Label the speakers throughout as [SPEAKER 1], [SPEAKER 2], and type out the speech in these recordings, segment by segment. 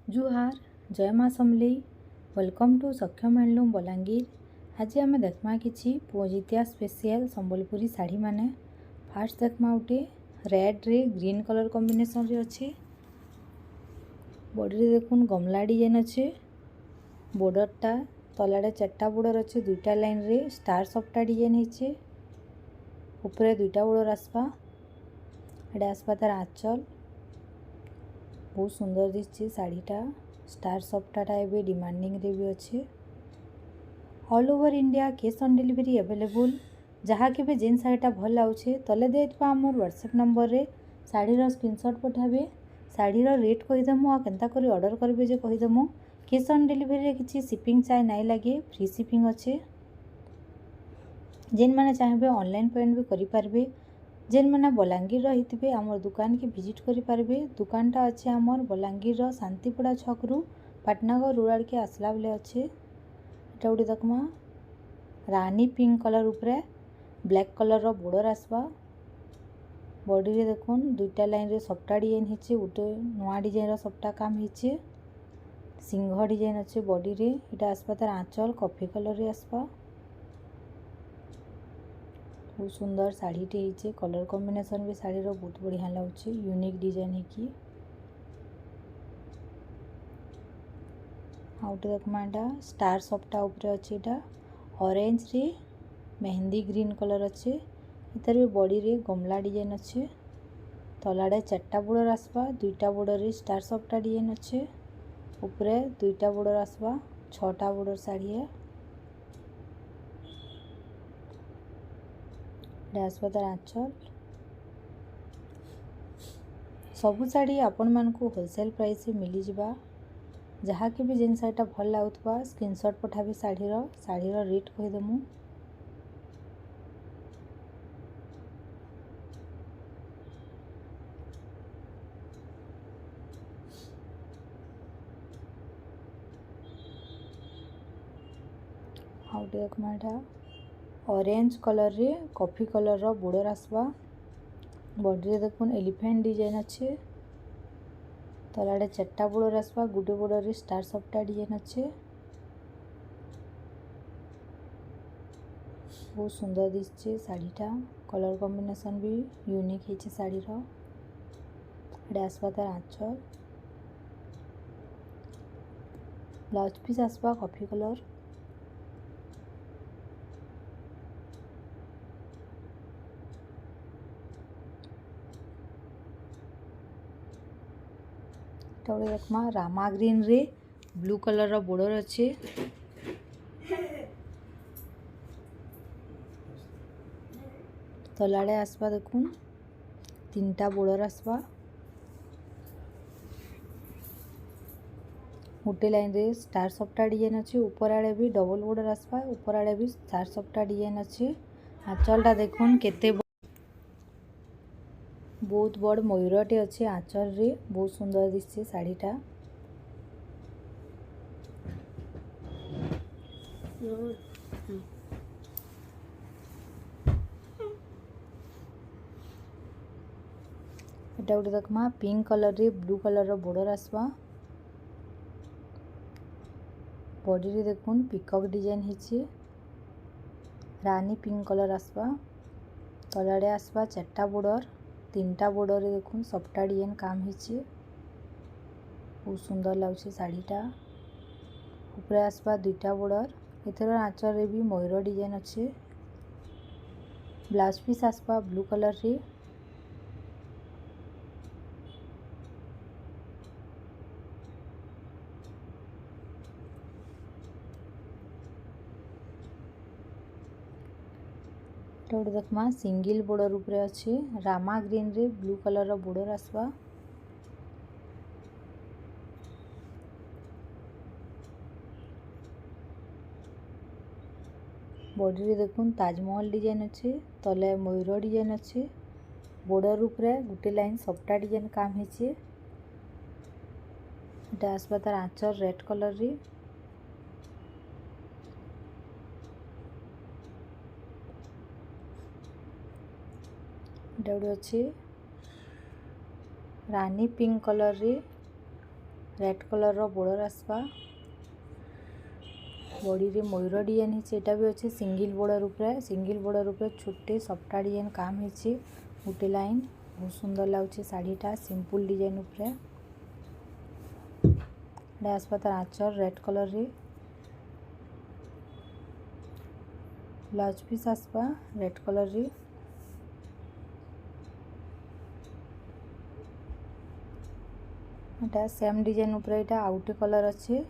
[SPEAKER 1] जुहार जय माँ समलेई welcome to सक्षम हैंडलूम बलांगीर। आज आम देखमा किछि पुओजितिया स्पेशल संबलपुरी साड़ी माने। फास्ट देखमा उठे रेड रे ग्रीन कलर कॉम्बिनेशन रे अच्छे। बॉडी रे देखुन गमला डिजाइन अच्छे। बॉर्डरटा तलाड़े चारटा बॉर्डर अच्छे, दुईटा लाइन रे स्टार सफ्टा डिजाइन हेचे। ऊपर दुईटा बॉर्डर आसपा। एडे आसपा तार आंचल बहुत सुंदर दिखছে शाड़ीटा। स्टार सफ्टाटा एबे डिमांडिंग रे भी अच्छे। All over India cash on delivery available. जहाँ के भी जेन शाड़ीटा भल लाଗୁଛେ तले देइतबा हमर व्हाट्सएप नंबर रे शाड़ीर स्क्रीनशॉट पठाबे। शाड़ीर रेट कहीदेमु आ केनता करी ऑर्डर करबे जे कहीदेमु। कैश ऑन डिलीवरी रे किछि शिपिंग चार्ज नाइ लागे, फ्री शिपिंग अच्छे। जेन माने चाहेबे ऑनलाइन पेमेंट भी करि पारबे। जेन मैंने बलांगीर रही आमर दुकान के विजिट करि पारबे। दुकानटा अच्छे आमर बलांगीर शांतिपड़ा छकरू पाटनागर रोड के आसला बेले अच्छे। एटा गोटे देखमा रानी पिंक कलर उपरे ब्लैक कलर बॉर्डर आसबा। बॉडी रे देखुन दुईटा लाइन रे सफ्टा डिजाइन हेचे, गोटे नुआ डिजाइन रो सफ्टा काम हेचे। सिंह डिजाइन अच्छे बॉडी रे। एटा आसबा तार आंचल कॉफी कलर रे आसबा। बहुत सुंदर शाड़ीटे होइए। कलर कॉम्बिनेशन भी शाड़ीर बहुत बढ़िया लगुच, यूनिक डिजाइन है। आउटे देखमा एटा स्टार सफ्टा उपरे अच्छे। एटा ऑरेंज रे मेहंदी ग्रीन कलर अच्छे। इधर भी बॉडी रे गमला डिजाइन अच्छे। तलाड़े चारटा बॉर्डर आसबा, दुईटा बॉर्डर रे स्टार सफ्टा डिजाइन अच्छे। ऊपरे दुईटा बॉर्डर आसबा, छटा बॉर्डर शाड़ी है। आसबा तार आंचल। सबू शाड़ी आपण मानकु होलसेल प्राइस मिली जिबा। जहाँ के भी जेन शाड़ीटा भल लाଗୁଥିବା स्क्रीनशॉट पठाबे। शाड़ीर रेट कहीदेमु। आउटे देखमा एटा ऑरेंज कलर रे कॉफी कलर रो बॉर्डर आसबा। बॉडी रे देखुन एलिफेंट डिजाइन अच्छे। तलाड़े चारटा बॉर्डर आसबा, गुटे बॉर्डर रे स्टार सफ्टा डिजाइन अच्छे। बहुत सुंदर दिखছে शाड़ीटा। कलर कॉम्बिनेशन भी यूनिक है शाड़ीर। एडे आसबा तार आंचल। ब्लाउज पीस आसबा कॉफी कलर। गोटे देखमा रामा ग्रीन रे ब्लू कलर रो बॉर्डर अच्छे। तलाड़े आसबा देखुन तीनटा बॉर्डर आसबा। गोटे लाइन रे स्टार सफ्टा डिजाइन अच्छे। ऊपर आड़े भी डबल बॉर्डर आसबा, ऊपर आड़े भी स्टार सफ्टा डिजाइन अच्छे। आंचलटा देखुन केते बहुत बड़ मयूरटे अच्छे आंचल रे। बहुत सुंदर दिखছে शाड़ीटा। एटा गोटे देखमा पिंक कलर रे ब्लू कलर रो बॉर्डर आसबा। बॉडी रे देखुन पिकॉक डिजाइन हेचे। रानी पिंक कलर आसबा। तलाड़े आसबा चारटा बॉर्डर, तीनटा बॉर्डर रे देखुन सफ्टा डिजाइन काम हेचे। बहुत सुंदर लगुच शाड़ीटा। ऊपर आसबा दुईटा बॉर्डर। एथर आंचल रे भी मयूर डिजाइन अच्छे। ब्लाउज पीस आसबा ब्लू कलर रे। गोटे देखमा सिंगल बॉर्डर उपरे अच्छे। रामा ग्रीन रे ब्लू कलर रो बॉर्डर आसबा। बॉडी रे देखुन ताजमहल डिजाइन अच्छे। तले मयूर डिजाइन अच्छे। बॉर्डर उपरे गोटे लाइन सफ्टा डिजाइन काम हेचे। एटा आसबा तार आंचल रेड कलर रे। एटा गोटे अच्छे रानी पिंक कलर रे रेड कलर रो बॉर्डर आसपा बॉडी रे मयूर डिजाइन है एटा भी अच्छे सिंगल बॉर्डर ऊपर छोटे सफ्टा डिजाइन काम है गोटे लाइन बहुत सुंदर लगुच शाढ़ीटा सिंपल डिजाइन उपरे आसपा तार आंचल रेड कलर रे ब्लाउज पीस आसपा रेड कलर रे एटा सेम डिजाइन ऊपर एटा आउटे कलर अच्छे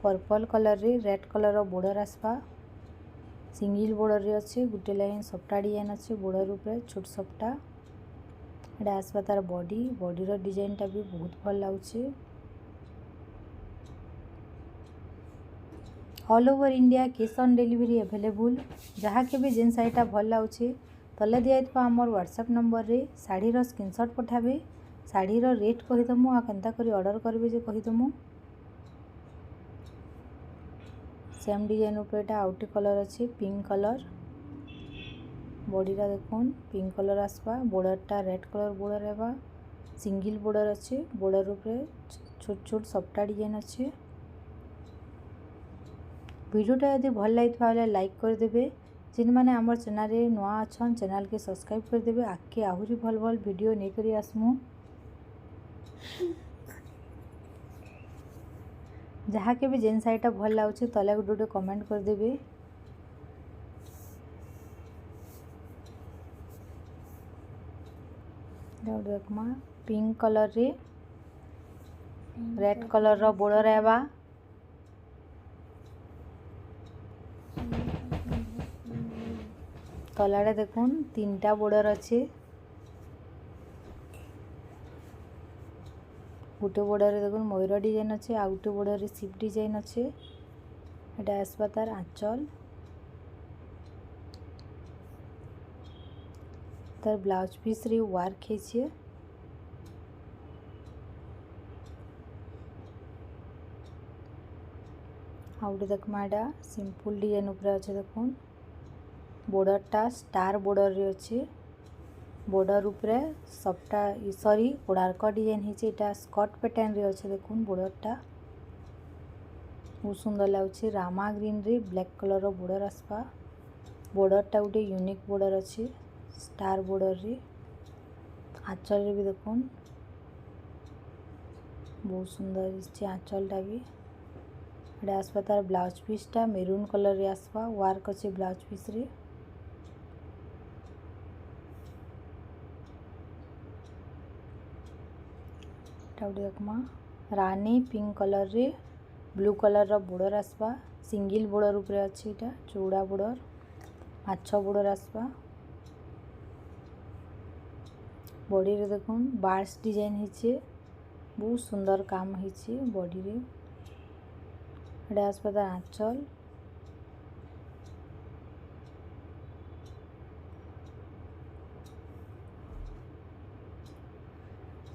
[SPEAKER 1] पर्पल कलर रे रेड कलर बॉर्डर आसपा सिंगल बॉर्डर रे अच्छे गोटे लाइन सफ्टा डिजाइन अच्छे बॉर्डर ऊपर छोट सफ्टा एटा आसपा तार बॉडी रो डिजाइन टा भी बहुत भल लाଗୁଛି all over India cash on delivery available जहाँ के भी जेन शाढ़ीटा भल लाଗୁଛି तले दिया आमर व्हाट्सएप नंबर रे शाढ़ी रो स्क्रीनशॉट पठाबे शाढ़ी रो रेट कहीदमु आ केनता करी ऑर्डर करबे जे कहीदमु सेम डिजाइन ऊपर एटा आउटे कलर अच्छे पिंक कलर बॉडीटा देखुन पिंक कलर आसपा बॉर्डरटा रेड कलर बॉर्डर हेबा सिंगल बॉर्डर अच्छे बॉर्डर ऊपर छोट छोट सफ्टा डिजाइन अच्छे वीडियोटा यदि भल लगे लाइक करदे जिन मैंने आमर चैनल रे नुआ अच्छन चैनल के सब्सक्राइब करदे आगे आहरी भल भल वीडियो नहीं करी आसमु जहाँ के भी जेन शाढ़ीटा भल लाଗୁଛି तले गोटे कमेंट करदे देखमा पिंक कलर रे रेड कलर रो बॉर्डर आवा तलाड़े देखुन तीनटा बॉर्डर अच्छे गोटे बॉर्डर रे देखुन मयूर डिजाइन अच्छे आ गोटे बॉर्डर रे शिप डिजाइन अच्छे एटा आसपा तार आंचल तार ब्लाउज पीस रे वर्क है आउटे देखमा एटा सिंपल डिजाइन ऊपर अच्छे देखुन बॉर्डरटा स्टार बॉर्डर रे अच्छे बॉर्डर ऊपर सफ्टा सॉरी कोणार्क डिजाइन है एटा स्कर्ट पैटर्न रे अच्छे देखुन बॉर्डरटा बहुत सुंदर लगुच रामा ग्रीन रे ब्लैक कलर रो बॉर्डर आसपा बॉर्डरटा गोटे यूनिक बॉर्डर अच्छे स्टार बॉर्डर रे आंचल रे भी देखुन बहुत सुंदर दिसছে आंचलटा भी एटा आसपा तार ब्लाउज पीसटा मेरून कलर रे आसपा वर्क अच्छे ब्लाउज पीस रे देखमा रानी पिंक कलर रे ब्लू कलर रो बॉर्डर आसपा सिंगल बॉर्डर ऊपर अच्छे एटा चौड़ा बॉर्डर माछ बॉर्डर आसपा बॉडी रे देखुन बार्स डिजाइन है बहुत सुंदर काम है बॉडी रे एटा आसपा तार आंचल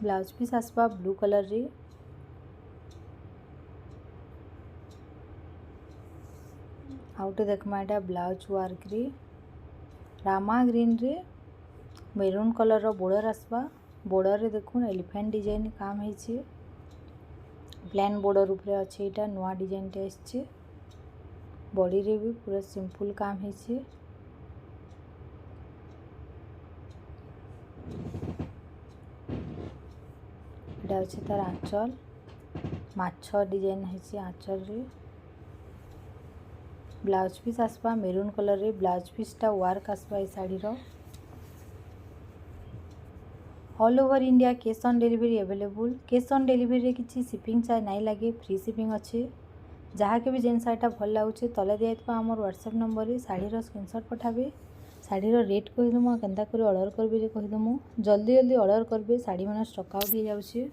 [SPEAKER 1] ब्लाउज पीस आसपा ब्लू कलर रे आउटे देखमा एटा ब्लाउज वर्क रे रामा ग्रीन रे मेरून कलर रो बॉर्डर आसपा बॉर्डर रे देखुन एलिफेंट डिजाइन काम है प्लेन बॉर्डर ऊपर अच्छे एटा नुआ डिजाइन टे आछे बॉडी रे भी पूरा सिंपल काम है एटा अच्छे तार आंचल माछ डिजाइन है आंचल रे ब्लाउज पीस आसपा मेरून कलर रे ब्लाउज पीसटा वर्क आसपा ए शाढ़ी रो all over India cash on delivery available cash on delivery रे किसी शिपिंग चार्ज नहीं लगे फ्री शिपिंग अच्छे जहाँ के भी जेन शाढ़ीटा भल लाଗୁଛି तले दिया आमर व्हाट्सएप नंबर रे शाढ़ी रो स्क्रीनशॉट पठाबे शाढ़ी रो रेट कहीदमु केनता करी ऑर्डर करबे जे कहीदमु जल्दी जल्दी ऑर्डर करबे शाढ़ी माने स्टॉक आउट हो जाउछि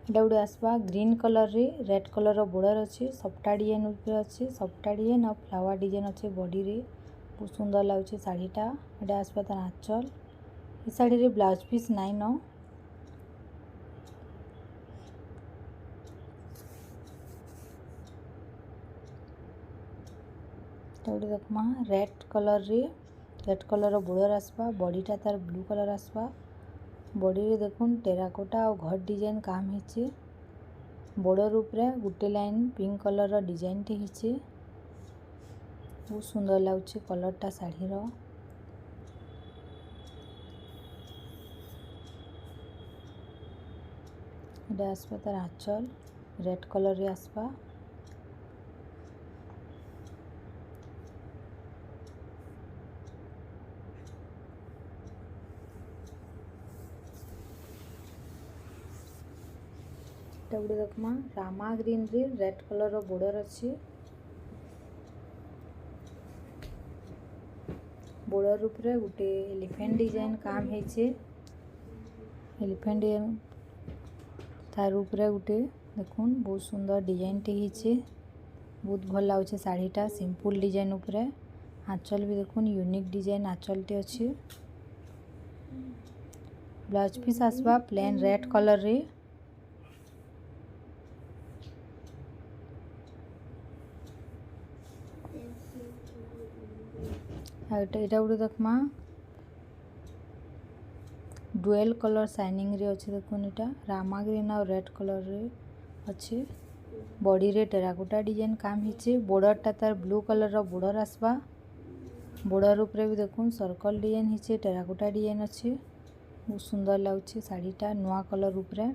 [SPEAKER 1] एटा गोटे आसपा ग्रीन कलर रे रेड कलर रो बॉर्डर अच्छे सफ्टा डिजाइन ऊपर अच्छे सफ्टा डिजाइन और फ्लावर डिजाइन अच्छे बॉडी रे बहुत सुंदर लगुच शाढ़ीटा एटा आसपा तार आंचल ए शाढ़ी रे ब्लाउज पीस नाइ न गोटे देखमा रेड कलर रो बॉर्डर आसपा बॉडीटा तार ब्लू कलर आसपा बॉडी रे देखुन टेराकोटा और घर डिजाइन काम हेचे। बॉर्डर उपरे गुटे लाइन पिंक कलर रो डिजाइन टे हेचे। बहुत सुंदर लाଗୁଛି कलरटा शाढ़ी रो। एटा आसपा तार आंचल रेड कलर रे आसपा। एटा गुटे देखमा रामा ग्रीन रे रेड कलर रो बॉर्डर अछि। बॉर्डर उपरे गुटे एलिफेंट डिजाइन काम हेचे। एलिफेंट डिजाइन तार उपरे गुटे देखुन बहुत सुंदर डिजाइन टे हेचे। बहुत भल लाଗୁଛି शाढ़ीटा सिंपल डिजाइन उपरे। आंचल भी देखुन यूनिक डिजाइन आंचल टे अछि। ब्लाउज पीस आसबा प्लेन रेड कलर रे। एटा गुटे देखमा डुएल कलर शाइनिंग रे अछि। देखुन एटा रामा ग्रीन और रेड कलर रे अछि। बॉडी रे टेराकोटा डिजाइन काम हेचे। बॉर्डर टा तार ब्लू कलर रो बॉर्डर आसबा। बॉर्डर उपरे भी देखुन सर्कल डिजाइन हेचे टेराकोटा डिजाइन अछि। बहुत सुंदर लाଗୁଛି शाढ़ीटा नुआ कलर उपरे।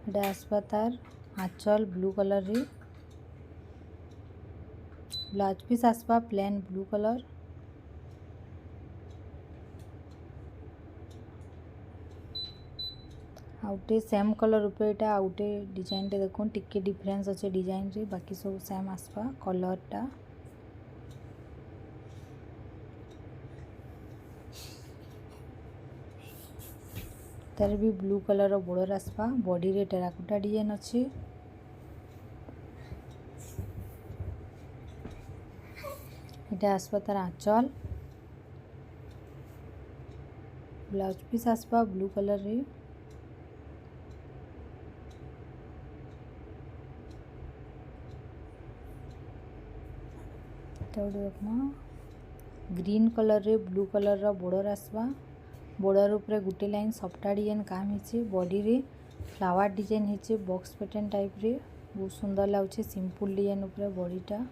[SPEAKER 1] एटा आसबा तार आंचल ब्लू कलर रे। ब्लाउज पीस आसबा प्लेन ब्लू कलर। आउटे सेम कलर उपरे एटा आउटे डिजाइन टे देखुन टिके डिफरेंस अछि डिजाइन रे। बाकी सब सेम आसबा कलरटा। तार भी ब्लू कलर रो बॉर्डर आसबा। बॉडी रे टेराकोटा डिजाइन अछि। एटा आसबा तार आंचल। ब्लाउज पीस आसबा ब्लू कलर रे। एटा गुटे देखमा ग्रीन कलर रे ब्लू कलर रो बॉर्डर आसबा। बॉर्डर उपरे गुटे लाइन सफ्टा डिजाइन काम हेचे। बॉडी रे फ्लावर डिजाइन हेचे बॉक्स पैटर्न टाइप रे। बहुत सुंदर लाଗୁଛି सिंपल डिजाइन उपरे बॉडीटा।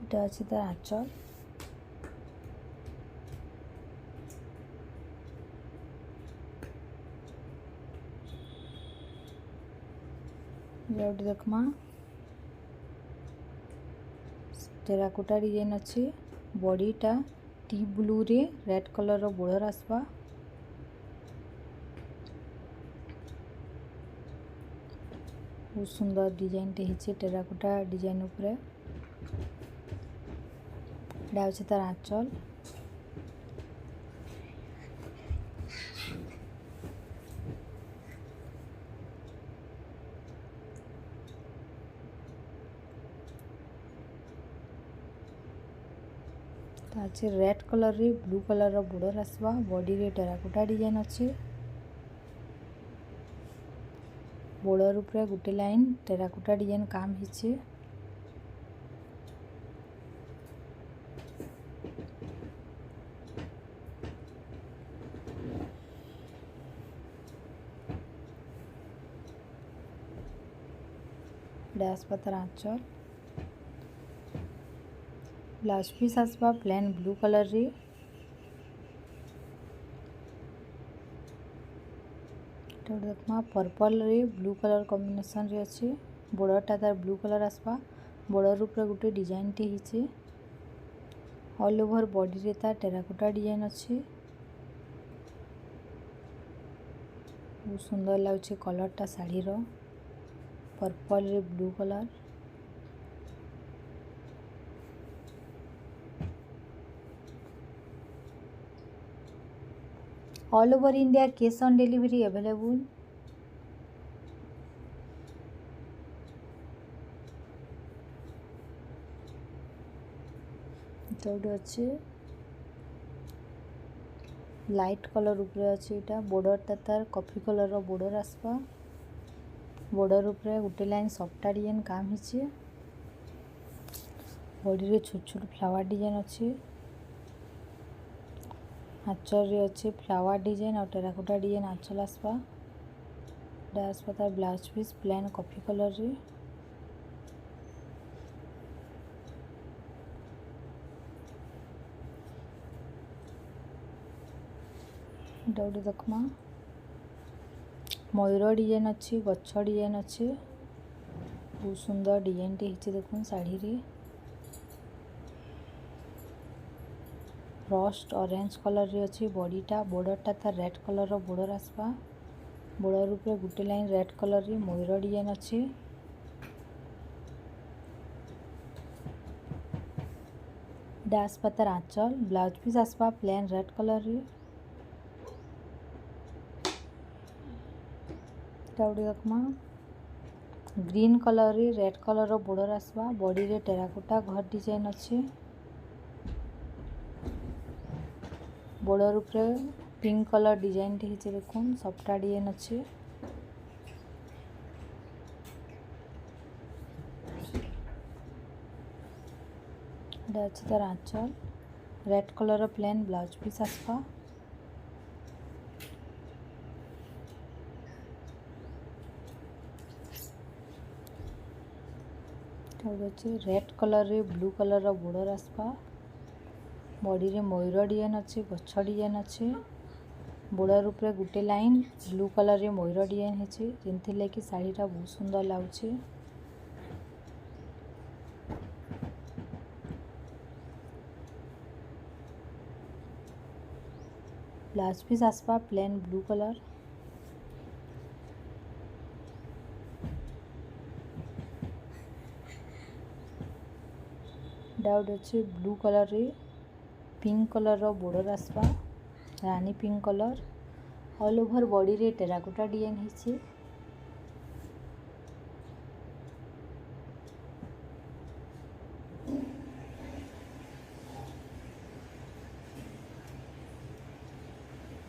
[SPEAKER 1] एटा अछि तार आंचल। एटा देखमा टेराकोटा डिजाइन अछि। बॉडीटा टी ब्लू रे रेड कलर रो बॉर्डर आसबा। बहुत सुंदर डिजाइन टे हेचे टेराकोटा डिजाइन उपरे। एटा अछि तार आंचल। ताचे रेड कलर रे ब्लू कलर रो बॉर्डर आसबा। बॉडी रे टेराकोटा डिजाइन अछि। बॉर्डर उपरे गुटे लाइन टेराकोटा डिजाइन काम हेचे। एटा आसबा तार आंचल। ब्लाउज पीस आसबा प्लेन ब्लू कलर रे। एटा गुटे देखमा पर्पल रे ब्लू कलर कॉम्बिनेशन रे अछि। बॉर्डर टा तार ब्लू कलर आसबा। बॉर्डर उपरे गुटे डिजाइन टे हेचे। ऑल ओवर बॉडी रे तार टेराकोटा डिजाइन अछि। बहुत सुंदर लाଗୁଛି कलरटा शाढ़ी रो पर्पल रे blue colour. All over India cash on delivery available. एटा गुटे अछि लाइट कलर उपरे अछि। एटा बॉर्डर टा तार कॉफी कलर रो बॉर्डर आसबा। बॉर्डर उपरे गोटे लाइन सफ्टा डिजाइन काम हिचे बॉडी रे छोट छोट फ्लावर डिजाइन अच्छे आंचल रे अच्छे फ्लावर डिजाइन और टेराकोटा डिजाइन आंचल आसपा आसपा तार blouse piece plain coffee colour रे डोडी देखमा मयूर डिजाइन अच्छी गछ डिजाइन अच्छे बहुत सुंदर डिजाइन टे हिचे देखुन साड़ी रे रस्ट ऑरेंज कलर रे अच्छी बॉडीटा बॉर्डरटा तार रेड कलर रो बॉर्डर आसपा बॉर्डर ऊपर गोटे लाइन रेड कलर रे मयूर डिजाइन अच्छे डास पातार आंचल ब्लाउज पीस आसपा प्लेन रेड कलर रे देखमा ग्रीन कलर रे रेड कलर रो बॉर्डर आसपा बॉडी रे टेराकोटा घर डिजाइन अच्छे बॉर्डर ऊपर पिंक कलर डिजाइन टे हिचे देखुन सफ्टा डिजाइन अच्छे अच्छे तार आंचल red colour plain blouse piece आसपा अच्छे रेड कलर रे ब्लू कलर रो बॉर्डर आसपा बॉडी रे मयूर डिजाइन अच्छे गछ डिजाइन अच्छे बॉर्डर ऊपर गोटे लाइन ब्लू कलर रे मयूर डिजाइन हेचे जेंथि लेकि साड़ीटा बहुत सुंदर लाଗୁଛି ब्लाउज पीस आसपा प्लेन ब्लू कलर डाउट अच्छे ब्लू कलर रे पिंक कलर रो बॉर्डर आसपा रानी pink colour all over body रे टेराकोटा डिजाइन हिचे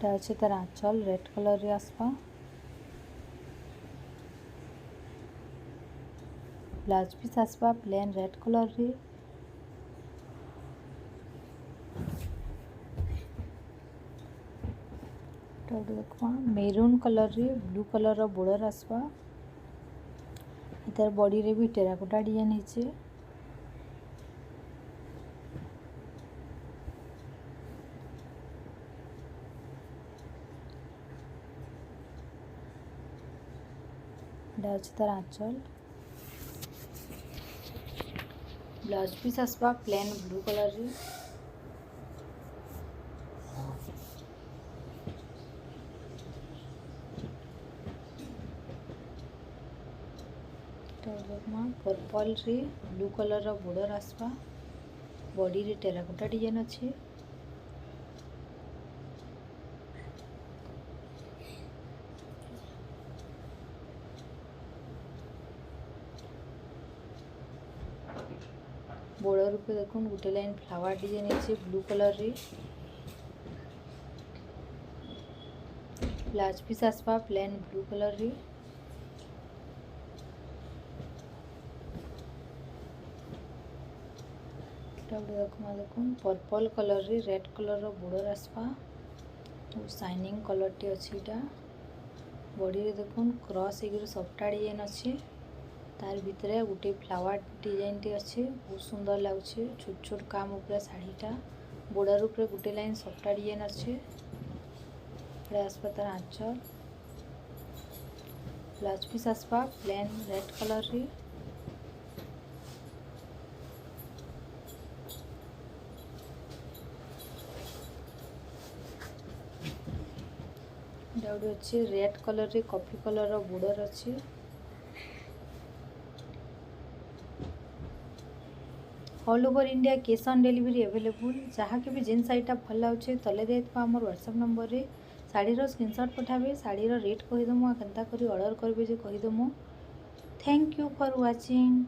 [SPEAKER 1] अच्छे तार आंचल रेड कलर रे आसपा ब्लाउज पीस आसपा प्लेन रेड कलर रे मेरून कलर रे ब्लू कलर रो बॉर्डर आसपा इधर बॉडी रे भी टेराकोटा डिजाइन हिचे अच्छे तार आंचल ब्लाउज पीस आसपा प्लेन ब्लू कलर रे पर्पल रे ब्लू कलर रो बॉर्डर आसपा बॉडी रे टेराकोटा डिजाइन अच्छे बॉर्डर पे देखुन गोटे लाइन फ्लावर डिजाइन है ब्लू कलर रे ब्लाउज पीस आसपा प्लेन ब्लू कलर रे देखुन पर्पल कलर रे रेड कलर रो बॉर्डर आसपा शाइनिंग कलर टी अच्छी बॉडी रे देखुन क्रॉस एक सफ्टा डिजाइन अच्छे तार भितर गोटे फ्लावर डिजाइन टी अच्छे बहुत सुंदर लगुचे छोट छोट काम ऊपर शाढ़ीटा बॉर्डर ऊपर गोटे लाइन सफ्टा डिजाइन अच्छे आसपा तार आंचल ब्लाउज पीस आसपा प्लेन रेड कलर रे अच्छे रेड कलर रे कॉफी कलर रो बॉर्डर अच्छे all over India cash on delivery available जहाँ के भी जेन साड़ीटा भल लगे तले देता आम व्हाट्सएप नंबर रे शाढ़ीर स्क्रीनशॉट पठाबे शाढ़ीर रेट कहीदेमु केन्ता करी ऑर्डर करबे जे कहीदेमु थैंक यू फॉर वाचिंग।